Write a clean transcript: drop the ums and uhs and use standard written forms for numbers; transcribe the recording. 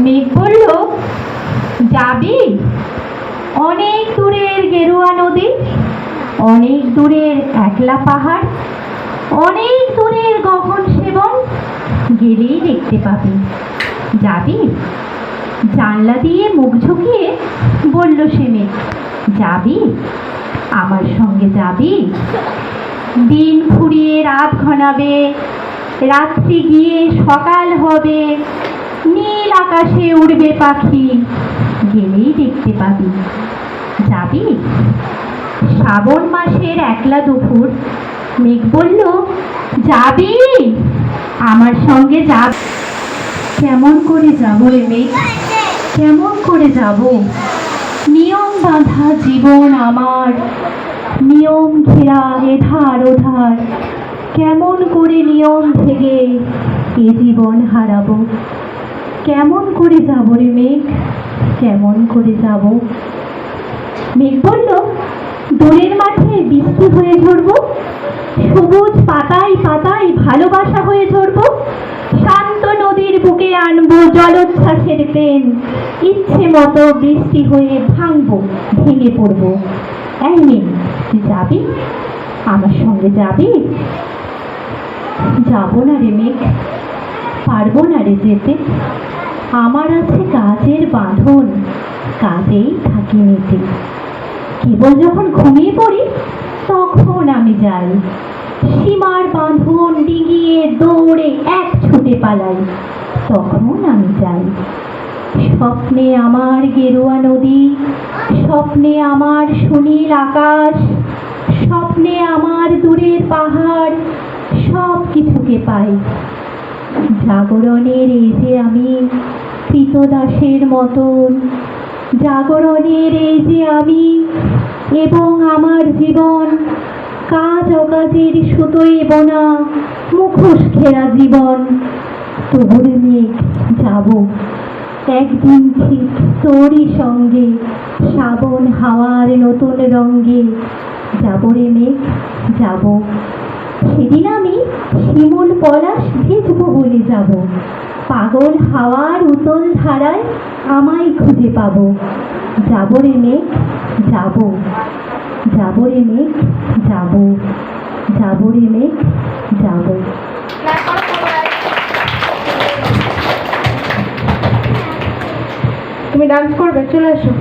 মেঘ বলল, যাবি? অনেক দূরের গেরুয়া নদী, অনেক দূরের একলা পাহাড়, অনেক দূরের গগন সেবন, গেলেই দেখতে পাবি। যাবি? জানলা দিয়ে মুখ ঝুঁকিয়ে বলল সে মেঘ, যাবি? আমার সঙ্গে যাবি? দিন ফুরিয়ে রাত ঘনাবে, রাত্রি গিয়ে সকাল হবে, নীল আকাশে উড়বে পাখি, গেলেই দেখতে পাবি। যাবি? শ্রাবণ মাসের একলা দুপুর, মেঘ বলল, যাবি? আমার সঙ্গে যাব। কেমন করে যাব রে মেঘ, কেমন করে যাব? নিয়ম বাঁধা জীবন আমার, নিয়ম ঘেরা এধার ওধার, কেমন করে নিয়ম ভেঙে এ জীবন হারাবো? কেমন করে যাব রে মেঘ, কেমন করে যাব? মেঘ বলল, দূরের মাঠে বৃষ্টি হয়ে ঝরবো, সবুজ পাতায় পাতায় ভালোবাসা হয়ে ঝরবো, শান্ত নদীর বুকে আনবো জলোচ্ছ্বাসের পেন, ইচ্ছে মতো বৃষ্টি হয়ে ভাঙবো, ভেঙে পড়বো। এই মেঘ, যাবি? আমার সঙ্গে যাবি? যাবো না রে মেঘ, পারবো না রে যেতে। আমার আছে কাজের বাঁধন, কাজেই থাকি নিতে। কেবল যখন ঘুমিয়ে পড়ি তখন আমি যাই, সীমার বাঁধন ডিঙিয়ে দৌড়ে এক ছুটে পালাই, তখন আমি যাই। স্বপ্নে আমার গেরুয়া নদী, স্বপ্নে আমার সুনীল আকাশ, স্বপ্নে আমার দূরের পাহাড়, সব কিছুকে পাই। জাগরণের এই যে আমি কৃতদাসের মতন, জাগরণের এই যে আমি এবং আমার জীবন, কাজ অকাজের সুতোয় বোনা মুখোশ ঘেরা জীবন। তবুরে মেঘ, যাব একদিন ঠিক তোরই সঙ্গে, শ্রাবণ হাওয়ার নতুন রঙ্গে। যাব রে মেঘ, যাব। সেদিন আমি শিমুল পলাশ ভিজবো বলে যাব, পাগল হাওয়ার উতল ধারায় আমায় খুঁজে পাবো। যাব রে মেঘ, যাব। যাব রে মেঘ, যাব। যাব রে মেঘ, যাব। তুমি ডান্স করবে, চলে এসো।